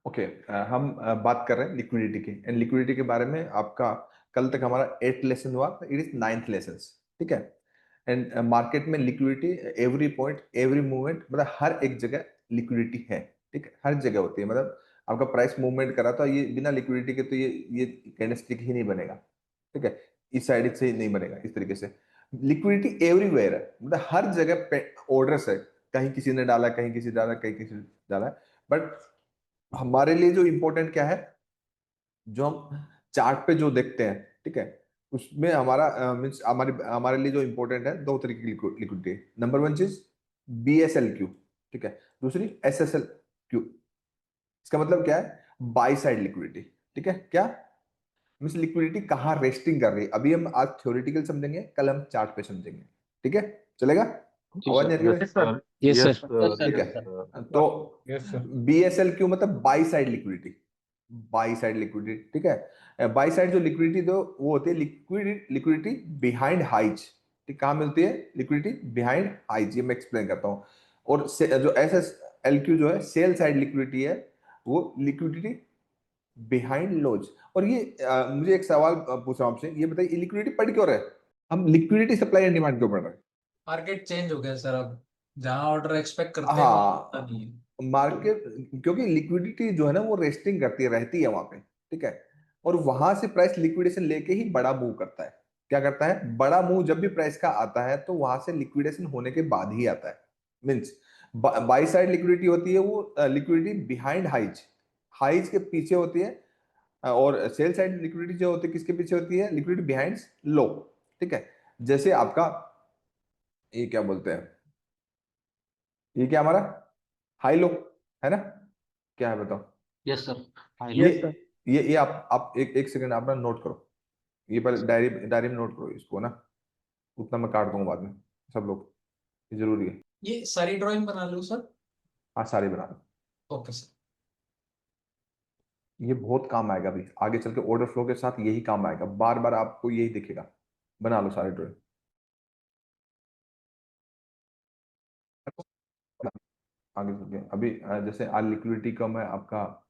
Okay. हम बात कर रहे हैं लिक्विडिटी की, एंड लिक्विडिटी के बारे में आपका कल तक हमारा 8th लेसन हुआ, इट इज 9th लेसन। ठीक है। एंड मार्केट में liquidity every point every movement, मतलब हर एक जगह लिक्विडिटी है। ठीक है, हर जगह होती है। मतलब आपका प्राइस मूवमेंट करा तो ये बिना लिक्विडिटी के तो ये कैंडलस्टिक ही नहीं बनेगा। ठीक है, इस साइड से ही नहीं बनेगा इस तरीके से। लिक्विडिटी एवरीवेयर है, मतलब हर जगह पे ऑर्डर्स है। कहीं किसी ने डाला, कहीं किसी डाला, कहीं किसी ने डाला। बट हमारे लिए जो इंपॉर्टेंट क्या है, जो हम चार्ट पे जो देखते हैं, ठीक है, उसमें हमारा मीन्स हमारे हमारे लिए जो इंपॉर्टेंट है, दो तरीके की लिक्विडिटी। नंबर वन चीज BSLQ, ठीक है। दूसरी SSLQ। इसका मतलब क्या है? By side liquidity. ठीक है, क्या मीन्स लिक्विडिटी कहाँ रेस्टिंग कर रही है। अभी हम आज थ्योरेटिकल समझेंगे, कल हम चार्ट पे समझेंगे। ठीक है, चलेगा? जी आवाज सर। नहीं आ रही यस भाई? Sir. Yes yes sir. Sir. ठीक यस है। सर। तो यस सर। BSLQ मतलब by side liquidity. By side liquidity, ठीक है। बाई साइड जो लिक्विडिटी दो वो होती है लिक्विडिटी बिहाइंड हाइज। ठीक, कहाँ मिलती है लिक्विडिटी? Behind highs. ये मैं एक्सप्लेन करता हूँ। और जो SSLQ जो है सेल साइड लिक्विडिटी है, वो लिक्विडिटी बिहाइंड लोज। और ये मुझे एक सवाल पूछ रहा हूँ आपसे, ये बताइए लिक्विडिटी पढ़ क्यों रहे? हम लिक्विडिटी सप्लाई एंड डिमांड क्यों पढ़ रहे हैं? मार्केट चेंज हो गया सर। अब जहाँ ऑर्डर एक्सपेक्ट करते हैं वहाँ होता हाँ, नहीं है। मार्केट, क्योंकि लिक्विडिटी जो है ना वो रेस्टिंग करती है, रहती है वहां पे। ठीक है। और वहां से प्राइस लिक्विडेशन लेके ही बड़ा मूव करता है। क्या करता है? बड़ा मूव जब भी प्राइस का आता है तो वहां से लिक्विडेशन होने के बाद ही आता है। मीन्स बाई साइड लिक्विडिटी होती है वो लिक्विडिटी बिहाइंड हाइज, हाइज के पीछे होती है। और सेल साइड लिक्विडिटी जो होती है किसके पीछे होती है? लिक्विडिटी बिहाइंड लो। ठीक है। जैसे आपका ये क्या बोलते हैं, ये क्या हमारा हाई लो है ना? क्या है बताओ? Yes sir. हाई ये लो। Yes sir. ये आप एक सेकंड आप ना नोट करो। ये पहले डायरी डायरी में नोट करो इसको ना। उतना मैं काट दूंगा बाद में। सब लोग, ये जरूरी है। ये सारी ड्राइंग बना लो सर। हाँ, सारी बना दो। Okay sir. ये बहुत काम आएगा अभी आगे चल के, ऑर्डर फ्लो के साथ यही काम आएगा, बार बार आपको यही दिखेगा। बना लो सारे ड्राइंग। आगे चल के अभी जैसे आज लिक्विडिटी कम है आपका।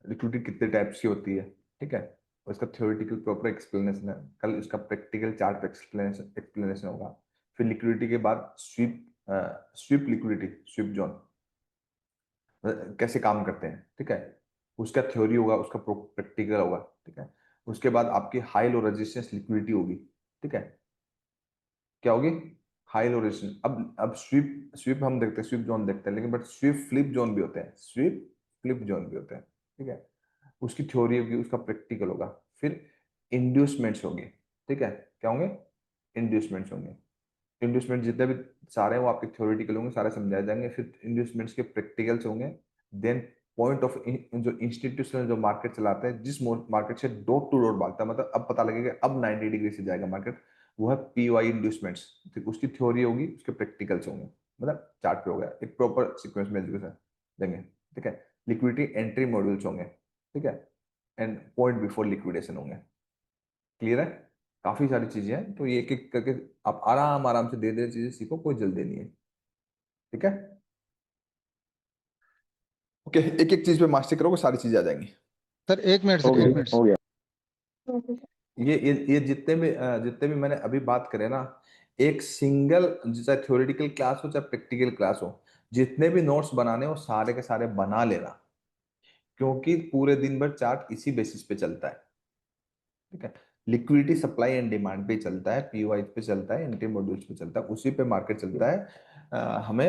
लिक्विडिटी कितने टाइप्स की होती है, ठीक है, और इसका थ्योरेटिकल प्रॉपर एक्सप्लेनेशन है। कल इसका प्रैक्टिकल चार्ट एक्सप्लेनेशन एक्सप्लेनेशन होगा। फिर लिक्विडिटी के बाद sweep, sweep liquidity, sweep zone कैसे काम करते हैं, ठीक है, उसका थ्योरी होगा, उसका प्रैक्टिकल होगा। ठीक है। उसके बाद आपकी हाई लो रेजिस्टेंस लिक्विडिटी होगी। ठीक है, क्या होगी? High low resistance. अब स्वीप स्वीप हम देखते हैं, स्वीप जोन देखते हैं, लेकिन बट स्वीप फ्लिप जोन भी होते हैं, स्वीप फ्लिप जोन भी होते हैं। ठीक है। उसकी थ्योरी होगी, उसका प्रैक्टिकल होगा। फिर इंड्यूसमेंट्स होंगे। ठीक है, क्या होंगे? इंड्यूसमेंट्स होंगे। इंड्यूसमेंट जितने भी सारे हैं वो आपके थ्योरेटिकल होंगे, सारे समझाए जाएंगे। फिर इंड्यूसमेंट्स के प्रैक्टिकल्स होंगे। देन पॉइंट ऑफ जो इंस्टीट्यूशनल जो मार्केट चलाते हैं, जिस मार्केट से डॉट टू डॉट भागता है, मतलब अब पता लगेगा अब 90 डिग्री से जाएगा मार्केट, वो है PY इंड्यूसमेंट्स। उसकी थ्योरी होगी, उसके प्रैक्टिकल्स होंगे। मतलब चार्ट पे हो गया, एक प्रॉपर सीक्वेंस में एजुकेशन देंगे। ठीक है। लिक्विडिटी एंट्री मॉड्यूल्स होंगे। ठीक है। एंड पॉइंट बिफोर लिक्विडेशन होंगे। क्लियर है? काफी सारी चीजें हैं, तो ये एक एक करके आप आराम आराम से धीरे धीरे चीजें सीखो, कोई जल्दी नहीं है। ठीक है। ओके, एक एक चीज पे मास्टर करोगे सारी चीजें आ जाएंगी। सर एक मिनट हो सर, गया, एक मिनट हो सर। गया। ये जितने भी मैंने अभी बात करे ना, एक सिंगल, चाहे थ्योरेटिकल क्लास हो चाहे प्रैक्टिकल क्लास हो, जितने भी नोट्स बनाने हो सारे के सारे बना लेना। क्योंकि पूरे दिन भर चार्ट इसी बेसिस पे चलता है। ठीक है। लिक्विडिटी सप्लाई एंड डिमांड पे चलता है, PY पे चलता है, एंट्री मॉड्यूल्स पे चलता है, उसी पे मार्केट चलता है। हमें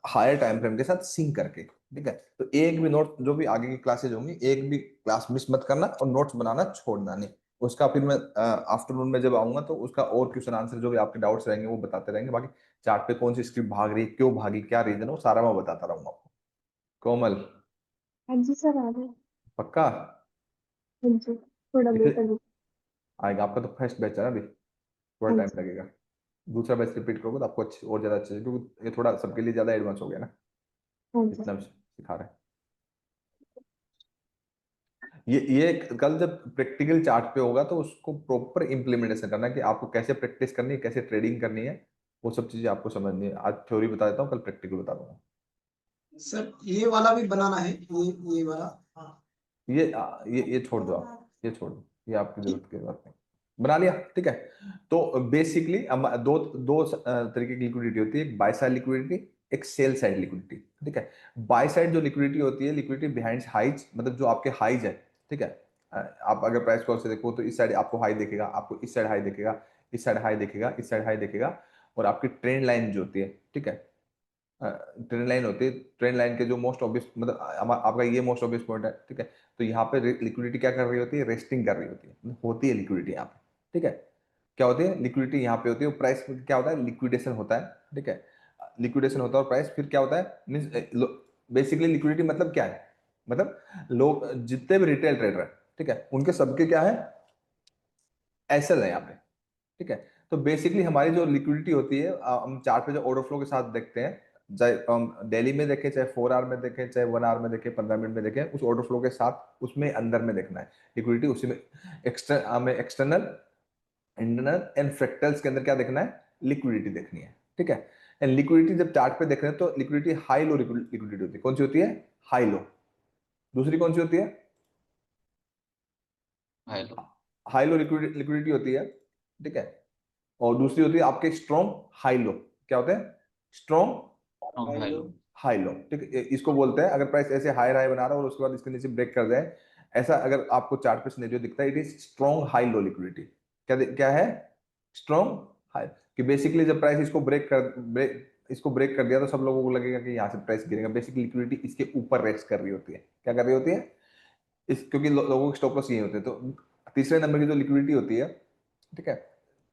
हायर टाइम फ्रेम के साथ सिंक करके। ठीक है। तो एक भी नोट, जो भी आगे की क्लासेज होंगी, एक भी क्लास मिस मत करना, और नोट्स बनाना छोड़ना नहीं। उसका फिर मैं आफ्टरनून में जब आऊंगा तो उसका और क्वेश्चन आंसर जो भी आपके डाउट्स रहेंगे वो बताते रहेंगे। बाकी चार्ट पे कौन सी स्क्रिप्ट भाग रही है, क्यों भागी, क्या रीजन है, वो सारा मैं बताता रहूंगा आपको। कोमल, हाँ जी सर, आ रहे हैं। पक्का? हाँ जी, थोड़ा कितने लेट अभी। आएगा? आपका तो फर्स्ट बैच है ना, अभी थोड़ा हाँ टाइम जी। लगेगा। दूसरा बैच रिपीट करोगे तो आपको अच्छे और ज्यादा अच्छे से, क्योंकि ये थोड़ा सबके लिए ज्यादा एडवांस हो गया ना, हाँ जी इतना सर। भी सिखा रहे हैं। ये कल जब प्रैक्टिकल चार्ट पे होगा तो उसको प्रॉपर इंप्लीमेंटेशन करना है, कि आपको कैसे प्रैक्टिस करनी है, कैसे ट्रेडिंग करनी है, वो सब चीजें आपको समझनी है। आज थ्योरी बता देता हूँ, कल प्रैक्टिकल बता दूंगा। सर ये वाला भी बनाना है, ये वाला। हाँ ये छोड़ दो आप, ये छोड़ दो, ये आपकी जरूरत की बात नहीं। बना लिया, ठीक है। तो बेसिकली दो दो तरीके की लिक्विडिटी होती है, एक बाय साइड लिक्विडिटी, एक सेल साइड लिक्विडिटी, ठीक है। बाय साइड जो लिक्विडिटी होती है, लिक्विडिटी बिहाइंड हाइज, मतलब जो आपके हाइज है, ठीक है। आप अगर प्राइस कॉल से देखो तो इस साइड आपको हाई देखेगा, आपको इस साइड हाई देखेगा, इस साइड हाई देखेगा, इस साइड हाई देखेगा, और आपकी ट्रेंड लाइन जो होती है, ठीक है, ट्रेंड लाइन होती है। ट्रेंड लाइन के जो मोस्ट ऑब्वियस, मतलब आपका ये मोस्ट ऑब्वियस पॉइंट है, ठीक है। तो यहाँ पे लिक्विडिटी क्या कर रही होती है, रेस्टिंग कर रही होती है, मतलब होती है लिक्विडिटी यहाँ पे, ठीक है। क्या होती है लिक्विडिटी यहाँ पे होती है, प्राइस में क्या होता है, लिक्विडेशन होता है, ठीक है। लिक्विडेशन होता है और प्राइस फिर क्या होता है, मीन्स बेसिकली लिक्विडिटी मतलब क्या है, मतलब लोग जितने भी रिटेल ट्रेडर है, ठीक है, उनके सबके क्या है, एसएल है यहाँ पे, ठीक है। तो बेसिकली हमारी जो लिक्विडिटी होती है, हम चार्ट पे जो ऑर्डर फ्लो के साथ देखते हैं, चाहे हम डेली में देखें, चाहे 4 आवर में देखें, चाहे 1 आवर में देखें, 15 मिनट में देखें, उस ऑर्डर फ्लो के साथ उसमें अंदर में देखना है लिक्विडिटी, उसी में हमें एक्सटर्नल, इंटरनल एंड फ्रैक्टल्स के अंदर क्या देखना है, लिक्विडिटी देखनी है, ठीक है। एंड लिक्विडिटी जब चार्ट पे देख रहे हैं तो लिक्विडिटी हाई लो लिक्विडिटी होती है, कौन सी होती है, हाई लो। दूसरी कौन सी होती है, हेलो। हाई लो लिक्विडिटी होती है, ठीक है। और दूसरी होती है आपके स्ट्रॉन्ग हाई लो, क्या होते हैं, स्ट्रॉन्ग हेलो। हाई लो, ठीक है। इसको बोलते हैं अगर प्राइस ऐसे हाई हाई बना रहा है और उसके बाद इसके नीचे ब्रेक कर जाए, ऐसा अगर आपको चार्ट पे सिनेरियो दिखता है, it is strong high low liquidity. क्या है, स्ट्रॉन्ग हाई। कि बेसिकली जब प्राइस इसको ब्रेक कर दिया तो सब लोगों को लगेगा कि यहाँ से प्राइस गिरेगा, बेसिकली लिक्विडिटी इसके ऊपर रेस्ट कर रही होती है, क्या कर रही होती है, क्योंकि लोगों के स्टॉप लॉस ये होते हैं। तो तीसरे नंबर की जो लिक्विडिटी होती है, ठीक है,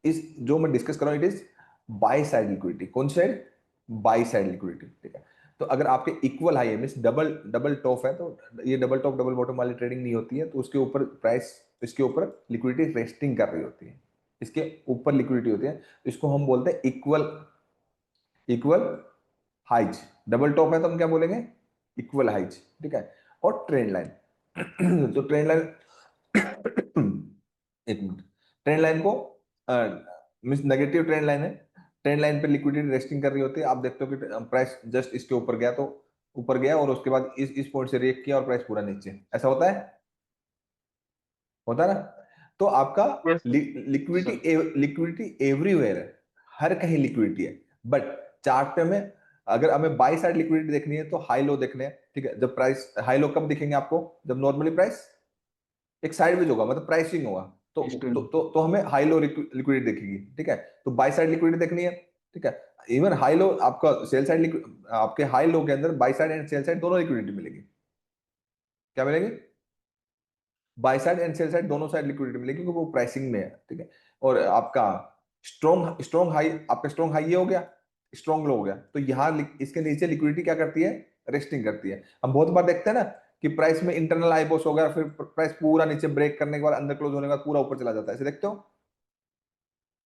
इस जो मैं डिस्कस कर रहा हूँ, it is by side liquidity. कौन सी साइड, बाई साइड लिक्विडिटी, ठीक है। तो अगर आपके इक्वल हाई है, मीन डबल डबल टॉप है, तो ये डबल टॉप डबल बॉटम वाली ट्रेडिंग नहीं होती है, तो उसके ऊपर प्राइस, इसके ऊपर लिक्विडिटी रेस्टिंग कर रही होती है, इसके ऊपर लिक्विडिटी होती है, तो इसको हम बोलते हैं equal equal highs. Double top है तो हम क्या बोलेंगे, इक्वल हाइज, ठीक है। और ट्रेंड लाइन तो ट्रेंड लाइन एक मिनट, ट्रेंड लाइन को मीन्स नेगेटिव ट्रेंड लाइन है, ट्रेंड लाइन पे लिक्विडिटी रेस्टिंग कर रही होती है। आप देखते हो कि प्राइस जस्ट इसके ऊपर गया, तो ऊपर गया और उसके बाद इस पॉइंट से रिएक्ट किया और प्राइस पूरा नीचे, ऐसा होता है ना। तो आपका लिक्विडिटी लिक्विडिटी एवरीवेयर है, हर कहीं लिक्विडिटी है, बट चार्ट पे हमें, अगर हमें बाई साइड लिक्विडिटी देखनी है तो हाई लो देखने हैं, ठीक है। जब प्राइस हाई लो कब दिखेंगे आपको, जब नॉर्मली प्राइस एक साइड होगा, मतलब प्राइसिंग होगा, तो हमें हाई लो लिक्विडिटी दिखेगी, ठीक है। तो बाई साइड लिक्विडिटी देखनी है, ठीक है। इवन हाई लो आपका सेल साइड, आपके हाई लो के अंदर by side and sell side दोनों लिक्विडिटी मिलेगी, क्या मिलेगी, by side and sell side दोनों साइड लिक्विडिटी मिलेगी, क्योंकि वो प्राइसिंग में है, ठीक है। और आपका स्ट्रॉन्ग हाई, आपका स्ट्रॉन्ग हाई ये हो गया, स्ट्रॉन्ग लो हो गया, तो यहाँ इसके नीचे लिक्विडिटी क्या करती है, रेस्टिंग करती है। हम बहुत बार देखते हैं ना कि प्राइस में इंटरनल आई बॉस हो गया, फिर प्राइस पूरा नीचे ब्रेक करने के बाद अंदर क्लोज होने के बाद पूरा ऊपर चला जाता है, ऐसे देखते हो,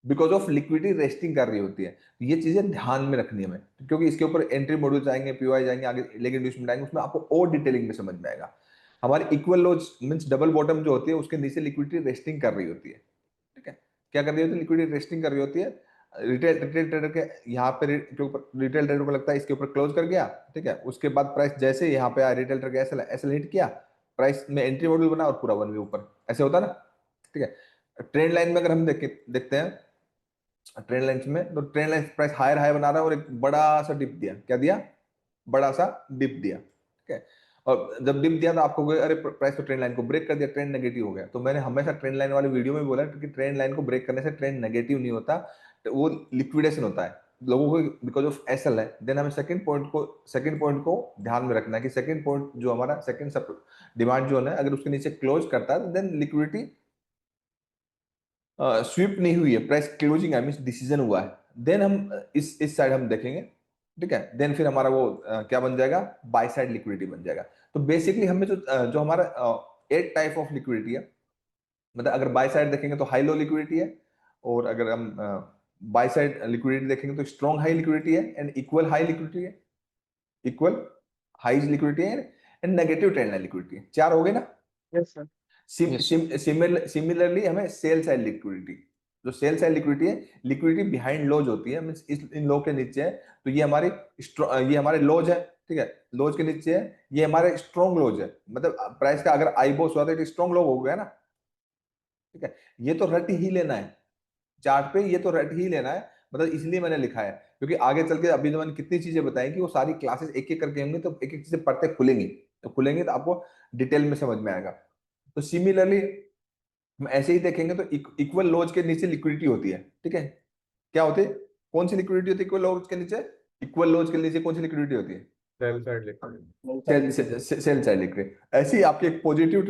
बिकॉज ऑफ लिक्विडिटी रेस्टिंग कर रही होती है। ये चीजें ध्यान में रखनी है हमें, क्योंकि इसके ऊपर एंट्री मॉड्यूल आएंगे, पीओआई जाएंगे, आगे लेग इंड्यूसमेंट आएंगे, उसमें आपको और डिटेलिंग में समझ में आएगा। हमारी इक्वल लोज मींस डबल बॉटम जो होती है, उसके नीचे लिक्विडिटी रेस्टिंग कर रही होती है, ठीक है। क्या कर रही होती है, लिक्विडिटी रेस्टिंग कर रही होती है। रिटेल ट्रेडर के यहाँ पे रिटेल ट्रेडर को लगता है इसके ऊपर क्लोज कर गया, ठीक है। उसके बाद प्राइस जैसे यहाँ पे आया, रिटेल ट्रेडर ऐसे ऐसे हिट किया, प्राइस में एंट्री मॉड्यूल बना और पूरा वन वे ऊपर, ऐसे होता है ना, ठीक है। ट्रेंड लाइन में अगर हम देखते हैं ट्रेंड लाइन में, तो trend line price higher high बना रहा है और एक बड़ा सा डिप दिया, क्या दिया, बड़ा सा डिप दिया, ठीक है। और जब डिप दिया तो आपको अरे प्राइस तो ट्रेंड लाइन को ब्रेक कर दिया, ट्रेंड नेगेटिव हो गया। तो मैंने हमेशा ट्रेंड लाइन वाले वीडियो में बोला, क्योंकि ट्रेंड लाइन को ब्रेक करने से ट्रेंड नेगेटिव नहीं होता, तो वो लिक्विडेशन होता है लोगों को, बिकॉज ऑफ एसएल है। देन हमें सेकंड पॉइंट को ध्यान में रखना है कि सेकंड पॉइंट जो हमारा सेकंड डिमांड जो है, अगर उसके नीचे क्लोज करता है तो देन लिक्विडिटी स्वीप नहीं हुई है, प्राइस क्लोजिंग है, मींस डिसीजन हुआ है। देन हम इस साइड हम देखेंगे, ठीक है। देन फिर हमारा वो क्या बन जाएगा, बाय साइड लिक्विडिटी बन जाएगा। तो बेसिकली हमें जो हमारा 8 टाइप ऑफ लिक्विडिटी है, मतलब अगर बाय साइड देखेंगे तो हाई लो लिक्विडिटी है, और अगर हम बाय साइड लिक्विडिटी देखेंगे तो स्ट्रॉन्ग हाई लिक्विडिटी है, एंड इक्वल हाई लिक्विडिटी है, इक्वल हाई लिक्विडिटी है, and negative trend line liquidity है। 4 हो गए ना। Yes sir. सिमिलरली हमें सेल साइड लिक्विडिटी, जो सेल साइड लिक्विडिटी है, लिक्विडिटी बिहाइंड लोज होती है, मींस इन लो के नीचे है, तो ये हमारे लोज है, ठीक है, लोज के नीचे है, ये हमारे स्ट्रॉन्ग लोज है, मतलब प्राइस का अगर आई बॉस हुआ तो स्ट्रॉन्ग लो हो गया ना, ठीक है। ये तो रट ही लेना है चार्ट पे, ये तो रट ही लेना है, मतलब इसलिए मैंने लिखा है, क्योंकि आगे चल के अभी जो मैंने कितनी चीजें बताई कि वो सारी क्लासेस एक एक करके होंगी, तो एक एक चीजें पढ़ते खुलेंगी, तो खुलेंगे तो आपको डिटेल में समझ में आएगा। तो सिमिलरली हम ऐसे ही देखेंगे तो इक्वल लोज के नीचे लिक्विडिटी होती है, ठीक है। क्या होती है, कौन सी लिक्विडिटी होती है इक्वल लोज के नीचे? इक्वल लोज के नीचे कौन सी लिक्विडिटी होती है? Sell side liquid. Sell side liquidity. ऐसी आपकी एक पॉजिटिव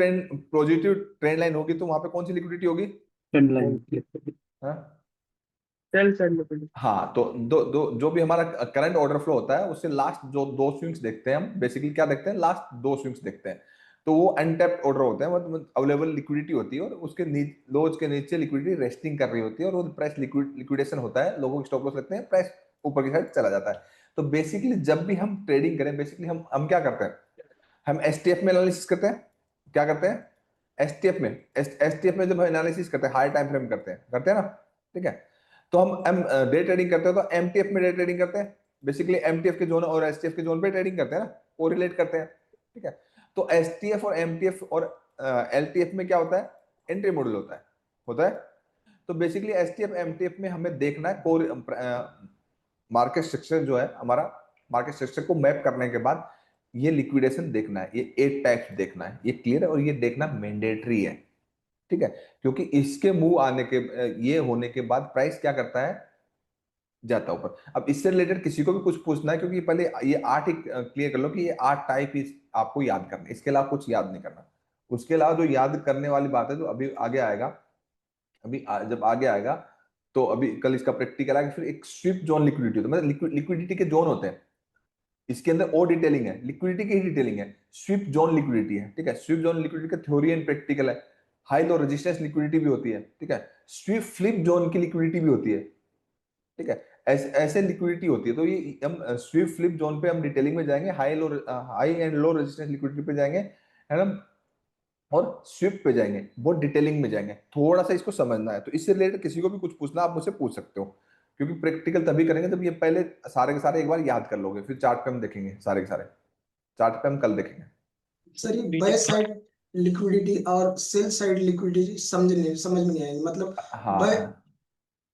ट्रेंड लाइन होगी तो वहां पे कौन सी लिक्विडिटी होगी? हाँ सेल साइड लिक्विड। हाँ, तो दो दो जो भी हमारा करंट ऑर्डर फ्लो होता है उससे लास्ट जो दो स्विंग्स देखते हैं हम, बेसिकली क्या देखते हैं, लास्ट दो स्विंग्स देखते हैं, तो वो अनटैप्ड ऑर्डर होते हैं, मतलब अवेलेबल लिक्विडिटी होती है, और उसके लोज के नीचे लिक्विडिटी रेस्टिंग कर रही होती है, और वो प्राइस लिक्विडेशन होता है, लोगों के स्टॉप लॉस लगते हैं, प्राइस ऊपर की साइड चला जाता है। तो बेसिकली जब भी हम ट्रेडिंग करें, बेसिकली हम क्या करते हैं, हम एसटीएफ में एनालिसिस करते हैं। क्या करते हैं? एसटीएफ में जब हम एनालिसिस करते हैं, हाई टाइम फ्रेम करते हैं ना, ठीक है। तो हम डे ट्रेडिंग करते हैं तो एमटीएफ में डे ट्रेडिंग करते हैं, बेसिकली एमटीएफ के जोन और एसटीएफ के जोन पे ट्रेडिंग करते हैं ना, कोरिलेट करते हैं, ठीक है। तो एसटीएफ और एमटीएफ और एलटीएफ में क्या होता है, एंट्री मॉडल होता है। तो बेसिकली एसटीएफ एमटीएफ में हमें देखना है मार्केट स्ट्रक्चर जो है हमारा, मार्केट स्ट्रक्चर को मैप करने के बाद ये लिक्विडेशन देखना है, ये 8 टाइप्स देखना है, ये क्लियर है, और ये देखना मैंडेटरी है, ठीक है। क्योंकि इसके मूव आने के ये होने के बाद प्राइस क्या करता है, जाता है ऊपर। अब इससे रिलेटेड किसी को भी कुछ पूछना है, क्योंकि पहले ये 8 ही क्लियर कर लो कि ये 8 टाइप ही आपको याद करना है, इसके अलावा कुछ याद नहीं करना। उसके अलावा जो याद करने वाली बात है, तो अभी आगे आएगा, जब आगे आएगा तो अभी कल इसका प्रैक्टिकल आएगा। फिर एक स्विफ्ट जोन लिक्विडिटी होता है, मतलब लिक्विडिटी के जोन होते हैं, इसके अंदर और डिटेलिंग है, लिक्विडिटी की ही डिटेलिंग है, स्विफ्ट जोन लिक्विडिटी है, ठीक है। स्विफ्ट जोन लिक्विडिटी का थ्योरी एंड प्रैक्टिकल है। हाई लो रेजिस्टेंस लिक्विडिटी भी होती है, ठीक है। स्विफ्ट फ्लिप जोन की लिक्विडिटी भी होती है, ठीक है। ऐसे लिक्विडिटी होती है, तो ये हम स्विफ्ट फ्लिप जोन पे हम डिटेलिंग में जाएंगे, high and low resistance liquidity पे जाएंगे, है ना, और स्विफ्ट पे जाएंगे, बहुत डिटेलिंग में जाएंगे, थोड़ा सा इसको समझना है। तो इससे रिलेटेड किसी को भी कुछ पूछना आप मुझसे पूछ सकते हो, क्योंकि प्रैक्टिकल तभी करेंगे जब ये पहले सारे के सारे एक बार याद कर लोगे, फिर चार्ट पे हम देखेंगे, सारे के सारे चार्ट पे हम कल देखेंगे। सर ये बाय साइड लिक्विडिटी और सेल साइड लिक्विडिटी समझ में नहीं आएगी, मतलब बाय हाँ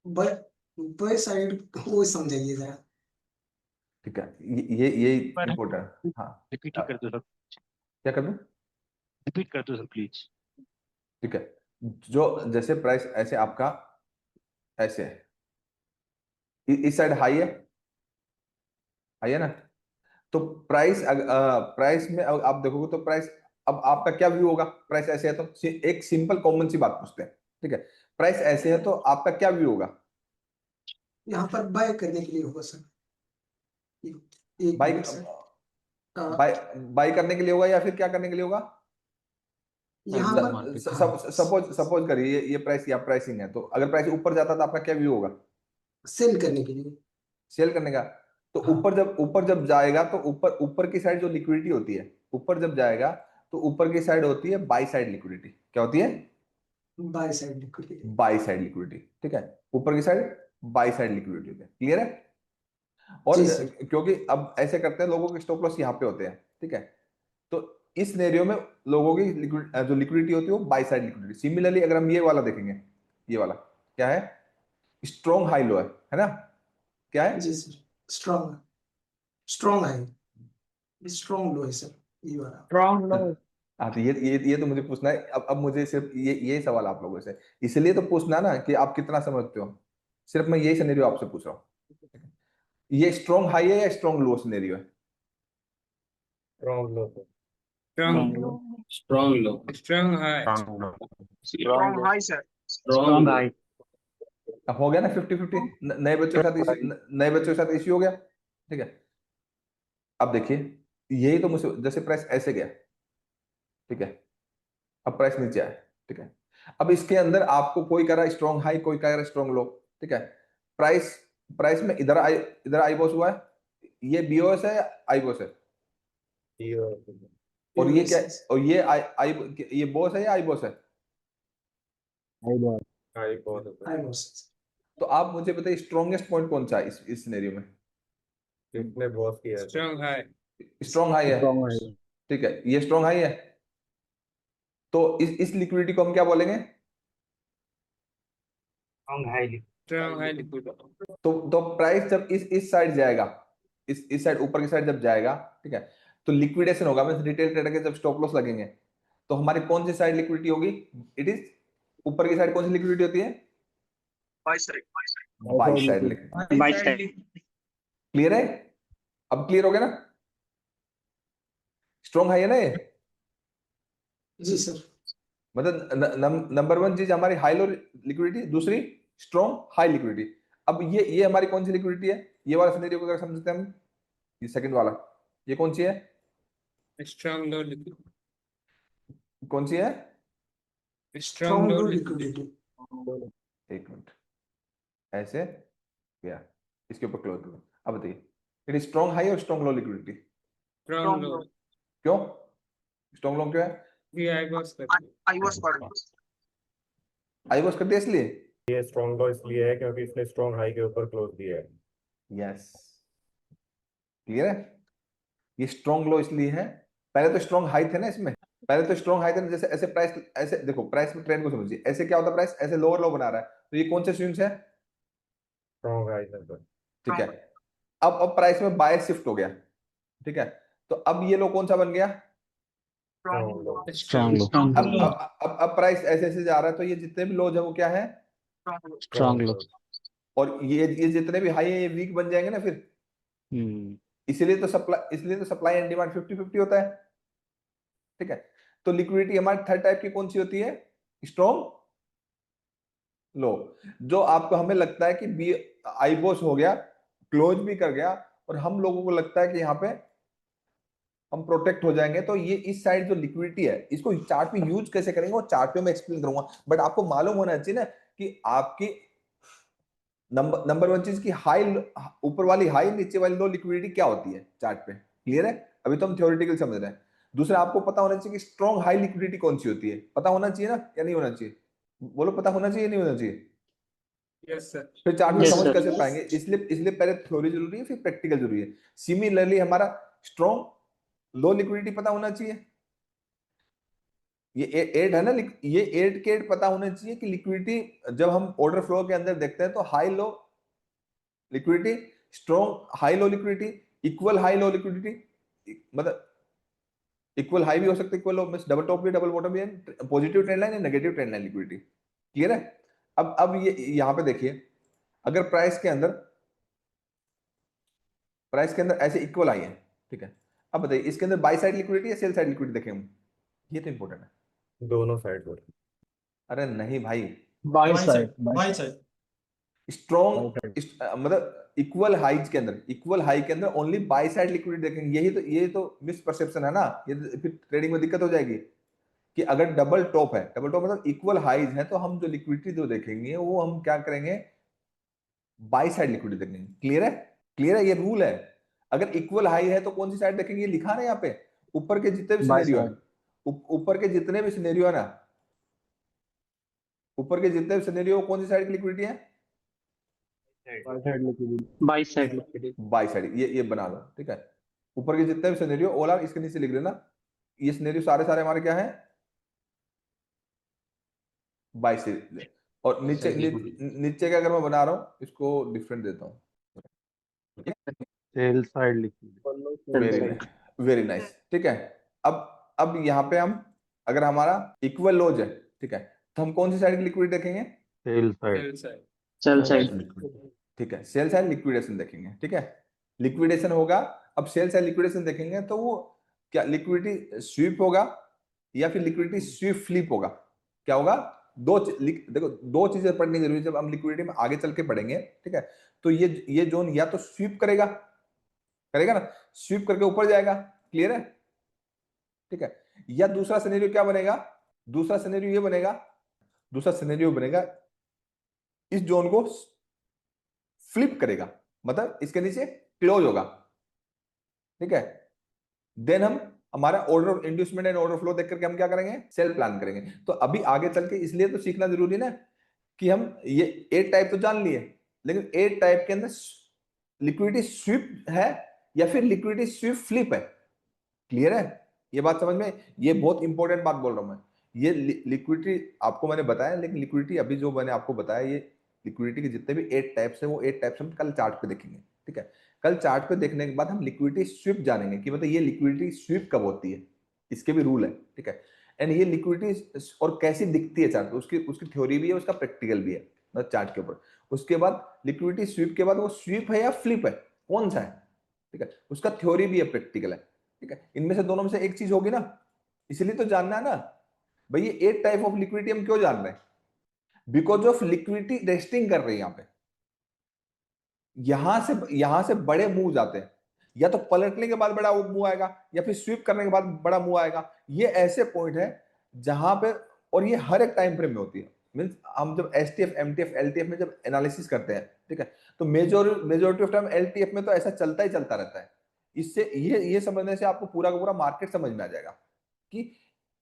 बाय बाय साइड वो समझाइए जरा। ठीक है, ये इम्पोर्टेंट। हाँ रिपीट ही कर दो सर, क्या कर दूं? रिपीट कर दो सर प्लीज। ठीक है, जो जैसे प्राइस ऐसे आपका ऐसे है, इस साइड हाई है ना, तो प्राइस में आप देखोगे तो प्राइस, अब आपका क्या व्यू होगा, प्राइस ऐसे है तो एक सिंपल कॉमन सी बात पूछते हैं, ठीक है। प्राइस ऐसे है तो आपका क्या व्यू होगा? यहाँ पर बाय करने के लिए होगा सर। एक by minute sir. By by करने के लिए होगा या फिर क्या करने के लिए होगा? यहाँ पर हाँ सपोज करिए ये प्राइस या प्राइसिंग है, तो अगर प्राइस ऊपर जाता तो आपका क्या व्यू होगा? सेल करने के लिए। सेल करने का। तो हाँ ऊपर जब जाएगा तो ऊपर की साइड जो लिक्विडिटी होती है, ऊपर जब जाएगा तो ऊपर की साइड होती है बाई साइड लिक्विडिटी। क्या होती है? By side liquidity. By side liquidity, ठीक है। ऊपर की साइड बाई साइड लिक्विडिटी होती है, क्लियर है। और जी सर। क्योंकि अब ऐसे करते हैं, लोगों के स्टॉप लॉस यहाँ पे होते हैं, ठीक है। तो इस सिनेरियो में लोगों की जो लिक्विडिटी होती है वो बाई साइड लिक्विडिटी। सिमिलरली अगर हम ये वाला देखेंगे, ये वाला क्या है, स्ट्रॉन्ग हाई लो है ना, क्या है? जी सर। स्ट्रॉन्ग स्ट्रॉन्ग है, स्ट्रॉन्ग लो है सर, ये वाला। स्ट्रॉन्ग लो। हाँ, तो ये तो मुझे पूछना है, अब मुझे सिर्फ ये सवाल आप लोगों से, इसलिए तो पूछना ना कि आप कितना समझते हो, सिर्फ मैं यही सिनेरियो आपसे पूछ रहा हूँ। ये स्ट्रॉन्ग हाई है या स्ट्रॉन्ग लो सिनेरियो है? स्ट्रॉन्ग लो। स्ट्रॉन्ग लो लो, है। स्ट्रॉन्ग लो, स्ट्रॉन्ग हाई। स्ट्रॉन्ग लो, स्ट्रॉन्ग हाई सर। स्ट्रॉन्ग लो। अब हो गया ना 50-50, नए बच्चों के साथ नए बच्चों के साथ इश्यू हो गया, ठीक है। अब देखिए, यही तो मुझे, जैसे प्राइस ऐसे गया, ठीक है, अब प्राइस नीचे आया, ठीक है। अब इसके अंदर आपको कोई कह रहा है स्ट्रॉन्ग हाई, कोई कह रहा है स्ट्रॉन्ग लो, ठीक है। प्राइस प्राइस में इधर आई बॉस हुआ है, ये बीओएस है या आई बॉस है? और ये क्या, और ये आई ये बॉस है या आई बॉस है? हाई बहुत हाई बॉस। तो आप मुझे बताइए स्ट्रॉन्गेस्ट पॉइंट कौन सा है इस सिनेरियो में? कितने बॉस किया है? Strong high. स्ट्रॉन्ग हाई है, Strong high. ठीक है, ये स्ट्रॉन्ग हाई है। तो इस लिक्विडिटी को हम क्या बोलेंगे? Strong high. Strong high liquid. तो प्राइस जब इस साइड जाएगा, इस साइड ऊपर की साइड जब जाएगा, ठीक है, तो लिक्विडेशन होगा। मतलब रिटेल ट्रेडर के जब स्टॉप लॉस लगेंगे तो हमारी कौन सी साइड लिक्विडिटी होगी? इट इज ऊपर की साइड कौन सी लिक्विडिटी होती है? By side liquidity. Buy side. Clear है? अब क्लियर हो गया ना? स्ट्रॉन्ग हाई है ना ये? जी सर। मतलब नंबर वन चीज हमारी हाई लो लिक्विडिटी, दूसरी स्ट्रॉन्ग हाई लिक्विडिटी। अब ये हमारी कौन सी लिक्विडिटी है? ये वाला सिनेरियो को अगर समझते हैं हम, ये सेकंड वाला, ये कौन सी है? Strong low liquid. कौन सी है? Strong low liquid. लिक्विडिटी। एक मिनट, ऐसे गया, इसके ऊपर क्लोज करो। अब बताइए, इट इज स्ट्रॉन्ग हाई और स्ट्रॉन्ग लो लिक्विडिटी। Strong low. क्यों स्ट्रॉन्ग लो क्यों है? ये I was आई वॉज कर दिया इसलिए। ये स्ट्रॉन्ग लो इसलिए है क्योंकि इसने स्ट्रॉन्ग हाई के ऊपर क्लोज दिया है। यस, क्लियर है? ये स्ट्रॉन्ग लो इसलिए है, पहले तो स्ट्रॉन्ग हाई थे ना इसमें, पहले तो स्ट्रॉन्ग हाई थे ना। जैसे ऐसे प्राइस, ऐसे देखो प्राइस में ट्रेंड को समझिए, ऐसे क्या होता है, प्राइस ऐसे लोअर लो बना रहा है, तो ये कौन से स्विंग्स है? Strong high number. ठीक है, अब प्राइस में बाय शिफ्ट हो गया, ठीक है, तो अब ये लो कौन सा बन गया? स्ट्रॉन्ग लो। Strong low. अब प्राइस ऐसे ऐसे जा रहा है, तो ये जितने भी लोज है वो क्या है? Strong low. और ये जितने भी हाई है ये वीक बन जाएंगे ना फिर। Hmm. इसलिए तो सप्लाई एंड डिमांड 50-50 होता है, ठीक है। तो लिक्विडिटी हमारी थर्ड टाइप की कौन सी होती है? स्ट्रॉन्ग लो। जो आपको हमें लगता है कि बी आईबॉस हो गया, क्लोज भी कर गया, और हम लोगों को लगता है कि यहाँ पे हम प्रोटेक्ट हो जाएंगे, तो ये इस साइड जो लिक्विडिटी है इसको चार्ट पे यूज कैसे करेंगे वो चार्ट पे मैं एक्सप्लेन करूंगा। बट आपको मालूम होना चाहिए ना कि आपकी नंबर वन चीज की हाई, ऊपर वाली हाई नीचे वाली लो लिक्विडिटी क्या होती है चार्ट पे। क्लियर है? अभी तो हम थ्योरेटिकल समझ रहे हैं। दूसरा आपको पता होना चाहिए कि स्ट्रॉन्ग हाई लिक्विडिटी कौन सी होती है, पता होना चाहिए ना या नहीं होना चाहिए? बोलो, पता होना चाहिए नहीं होना चाहिए? Yes sir. फिर चार्ट में Yes, समझ sir. कैसे पाएंगे? इसलिए पहले थ्योरी जरूरी है, फिर प्रैक्टिकल जरूरी है। सिमिलरली हमारा स्ट्रॉन्ग लो लिक्विडिटी पता होना चाहिए। ये एट है ना, ये एट के एट पता होना चाहिए कि लिक्विडिटी जब हम ऑर्डर फ्लो के अंदर देखते हैं तो high low liquidity, strong high low liquidity, equal high low liquidity, मतलब इक्वल हाई भी हो सकता है, इक्वल लो मींस डबल टॉप भी डबल बॉटम भी, पॉजिटिव ट्रेंड लाइन या negative trend line liquidity. Clear है? अब ये यहां पे देखिए, अगर प्राइस के अंदर ऐसे इक्वल आई है, ठीक है, अब बताइए इसके अंदर बाई साइड लिक्विडिटी या सेल साइड लिक्विडिटी देखें हम? ये तो इंपॉर्टेंट है। दोनों साइड पर। अरे नहीं भाई, Buy side. By side. Strong मतलब इक्वल हाइज के अंदर, इक्वल हाई के अंदर ओनली बाई साइड लिक्विडिटी देखेंगे। यही तो मिसपरसेप्शन है ना, ये तो फिर ट्रेडिंग में दिक्कत हो जाएगी कि अगर डबल टॉप है, डबल टॉप मतलब इक्वल हाइज है, तो हम जो लिक्विडिटी जो देखेंगे वो हम क्या करेंगे? बाई साइड लिक्विडिटी देखेंगे। क्लियर है? क्लियर है? ये रूल है। अगर इक्वल हाई है तो कौन सी साइड देखेंगे? ये लिखा ना यहाँ पे, ऊपर के जितने भी Buy सिनेरियो है, side. ऊपर के जितने भी सिनेरियो है ना, ऊपर के जितने भी सिनेरियो कौन सी साइड की लिक्विडिटी है? Buy side liquidity. Buy side liquidity. By side. ये बना लो, ठीक है। ऊपर के जितने भी सिनेरियो ऑल आर, इसके नीचे लिख देना, ये सिनेरियो सारे सारे हमारे क्या है? By side. और नीचे का अगर मैं बना रहा हूं, इसको डिफरेंट देता हूं, Sell side liquidity. Very nice, ठीक है। अब यहाँ पे हम, अगर हमारा इक्वल लोज है, ठीक है, तो हम कौन सी साइड की लिक्विडिटी देखेंगे? Sell side. Sell side. Sell side. ठीक है, सेल साइड लिक्विडेशन देखेंगे, ठीक है। लिक्विडेशन होगा, अब सेल साइड लिक्विडेशन देखेंगे तो वो क्या लिक्विडिटी स्वीप होगा या फिर लिक्विडिटी स्वीप फ्लिप होगा? क्या होगा? देखो दो चीजें पढ़नी जरूरी है जब हम लिक्विडिटी में आगे चल के पढ़ेंगे, ठीक है। तो ये जोन या तो स्वीप करेगा ना, स्वीप करके ऊपर जाएगा। क्लियर है? ठीक है। या दूसरा सिनेरियो क्या बनेगा? दूसरा सिनेरियो बनेगा इस जोन को फ्लिप करेगा, मतलब इसके नीचे क्लोज होगा, ठीक है। देन हम हमारा order of inducement and order flow देख करके हम क्या करेंगे? सेल प्लान करेंगे। तो अभी आगे चल के इसलिए तो सीखना जरूरी है ना कि हम ये 8 टाइप तो जान लिए, लेकिन 8 टाइप के अंदर लिक्विडिटी स्वीप है या फिर लिक्विडिटी स्वीप फ्लिप है, क्लियर है? ये बात समझ में, ये बहुत इंपॉर्टेंट बात बोल रहा हूं मैं। ये लिक्विडिटी आपको मैंने बताया, लेकिन लिक्विडिटी अभी जो मैंने आपको बताया, ये लिक्विडिटी के जितने भी 8 टाइप्स है, वो 8 टाइप्स हम कल चार्ट पे देखेंगे, ठीक है? कल चार्ट पे देखने के बाद हम लिक्विडिटी स्वीप जानेंगे कि मतलब ये लिक्विडिटी स्वीप कब होती है, इसके भी रूल है, ठीक है? एंड ये लिक्विडिटी और कैसी दिखती है चार्ट, उसकी उसकी थ्योरी भी है, उसका प्रैक्टिकल भी है, मतलब चार्ट के ऊपर। उसके बाद लिक्विडिटी स्वीप के बाद वो स्वीप है या फ्लिप है, कौन सा है, ठीक है? उसका थ्योरी भी है, प्रैक्टिकल है, ठीक है? इनमें से दोनों में से एक चीज होगी ना, इसलिए तो जानना है ना भाई, ये 8 टाइप ऑफ लिक्विडिटी हम क्यों जान रहे हैं? बिकॉज ऑफ लिक्विडिटी रेस्टिंग कर रही है यहाँ पे। यहां से बड़े मूव जाते हैं, या तो पलटने के बाद बड़ा मूव आएगा, या फिर स्वीप करने के बाद बड़ा मूव आएगा। ये ऐसे पॉइंट है जहां पे, और ये हर एक टाइम फ्रेम में होती है। मींस हम जब एसटीएफ, एमटीएफ, एलटीएफ में जब एनालिसिस करते हैं, ठीक है, तो मेजोरिटी ऑफ टाइम एलटीएफ में तो ऐसा चलता ही चलता रहता है। इससे ये समझने से आपको पूरा का पूरा मार्केट समझ में आ जाएगा कि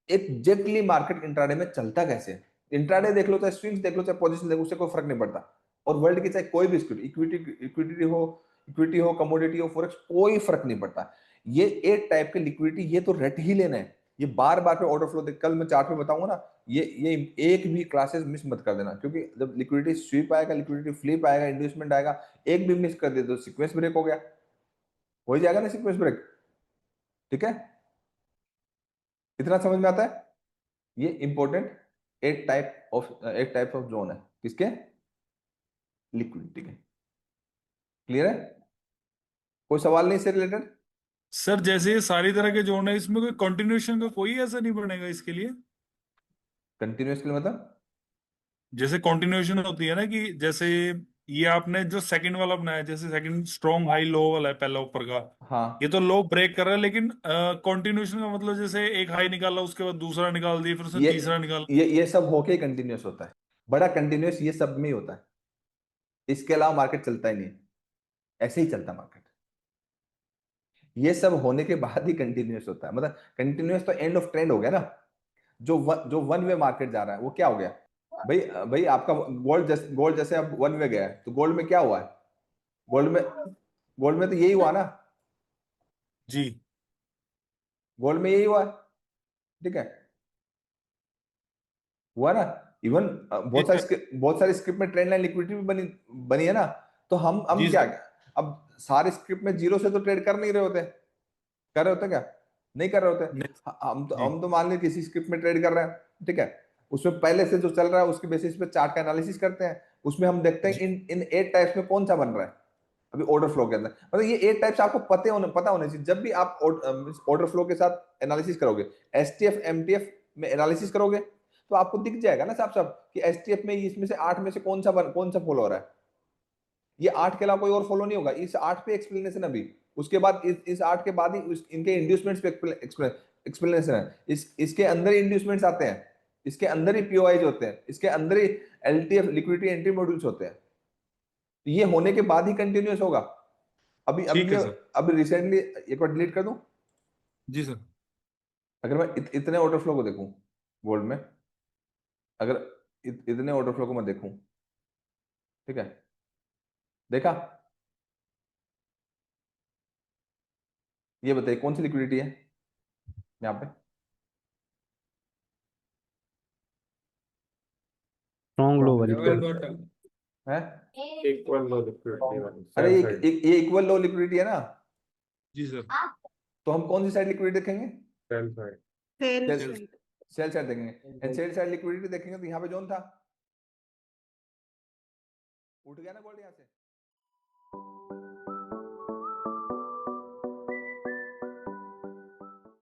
एग्जैक्टली मार्केट इंट्राडे में चलता कैसे है। इंट्राडे देख लो, चाहे स्विंग्स देख लो, चाहे पोजीशन देख लो, उससे कोई फर्क नहीं पड़ता। और वर्ल्ड की चाहे कोई भी इक्विटी हो, कमोडिटी हो, फॉरेक्स, कोई फर्क नहीं पड़ता। ये 8 टाइप के लिक्विडिटी, ये तो रट ही लेना है। ये बार बार पे ऑर्डर फ्लो देख, कल मैं चार्ट पे बताऊंगा ना, ये एक भी क्लासेस मिस मत कर देना, क्योंकि जब लिक्विडिटी स्वीप आएगा, लिक्विडिटी फ्लिप आएगा, इंड्यूसमेंट आएगा, एक भी मिस कर दे तो सीक्वेंस ब्रेक हो गया, हो जाएगा ना सीक्वेंस ब्रेक, ठीक है? इतना समझ में आता है? ये इंपॉर्टेंट 8 टाइप ऑफ जोन है, किसके? लिक्विडिटी के। क्लियर है? कोई सवाल नहीं इससे रिलेटेड? सर जैसे ये सारी तरह के जोड़ है, इसमें कोई कंटिन्यूएशन का कोई ऐसा नहीं बनेगा इसके लिए? कंटिन्यूस के लिए मतलब? जैसे कंटिन्यूएशन होती है ना, कि जैसे ये आपने जो सेकंड वाला बनाया, जैसे सेकंड स्ट्रॉन्ग हाई लो वाला है पहला ऊपर का, हाँ, ये तो लो ब्रेक कर रहा है, लेकिन कंटिन्यूएशन का मतलब जैसे एक हाई निकाला, उसके बाद दूसरा निकाल दिया, फिर उसने ये तीसरा निकाला। ये सब होके ही कंटिन्यूस होता है, बड़ा कंटिन्यूस ये सब में ही होता है। इसके अलावा मार्केट चलता ही नहीं, ऐसे ही चलता मार्केट। ये सब होने के बाद ही कंटिन्यूस होता है, मतलब कंटिन्यूस तो एंड ऑफ ट्रेंड हो गया ना। जो वन वे मार्केट जा रहा है वो क्या हो गया भाई? भाई आपका गोल्ड जैसे अब वन वे गया है, तो गोल्ड में क्या हुआ है? गोल्ड में तो यही हुआ ना, जी गोल्ड में यही हुआ है, ठीक है? हुआ ना। इवन बहुत सारी स्क्रिप्ट में ट्रेंड लाइन लिक्विडिटी भी बनी बनी है ना। तो हम जी क्या, सर। अब सारे स्क्रिप्ट में जीरो से तो ट्रेड कर नहीं रहे होते, कर रहे होते क्या? नहीं कर रहे होते। नहीं। जी हम तो मान ली किसी स्क्रिप्ट में ट्रेड कर रहे हैं, ठीक है, उसमें पहले से जो चल रहा है उसके बेसिस पे चार्ट का एनालिसिस करते हैं, उसमें हम देखते हैं जी इन 8 टाइप्स में कौन सा बन रहा है अभी ऑर्डर फ्लो के अंदर। मतलब ये 8 टाइप्स आपको पता होने चाहिए। जब भी आप ऑर्डर फ्लो के साथ एनालिसिस करोगे, एसटीएफ, एमटीएफ में एनालिसिस करोगे, तो आपको दिख जाएगा ना साफ साफ कि एसटीएफ में इसमें से 8 में से कौन सा फॉलो हो रहा है। ये 8 के अलावा कोई और फॉलो नहीं होगा। इस 8 पे एक्सप्लेनेशन अभी, उसके बाद इस 8 के बाद ही इनके इंड्यूसमेंट्स पे एक्सप्लेनेशन है। इसके अंदर ही इंड्यूसमेंट्स आते हैं, इसके अंदर ही पीओआईज होते हैं, इसके अंदर ही एलटीएफ, लिक्विडिटी एंट्री मॉड्यूल्स होते हैं। तो ये होने के बाद ही कंटिन्यूस होगा। अभी ठीक अभी है ये सर। अभी रिसेंटली एक बार डिलीट कर दूं। जी सर। अगर मैं इतने ऑर्डर फ्लो को देखूं गोल्ड में, अगर इतने ऑर्डर फ्लो को मैं देखूं, ठीक है, देखा? ये बताइए कौन सी लिक्विडिटी है यहाँ पे? स्ट्रॉन्ग लो वाली Double bottom. है? Equal low liquidity one. अरे Sell side. ये इक्वल लो लिक्विडिटी है ना। जी सर। तो हम कौन सी साइड लिक्विडिटी देखेंगे? Sell side. सेल साइड देखेंगे। एंड सेल साइड लिक्विडिटी देखेंगे तो यहाँ पे जोन था, उठ गया ना गोल्ड यहाँ से।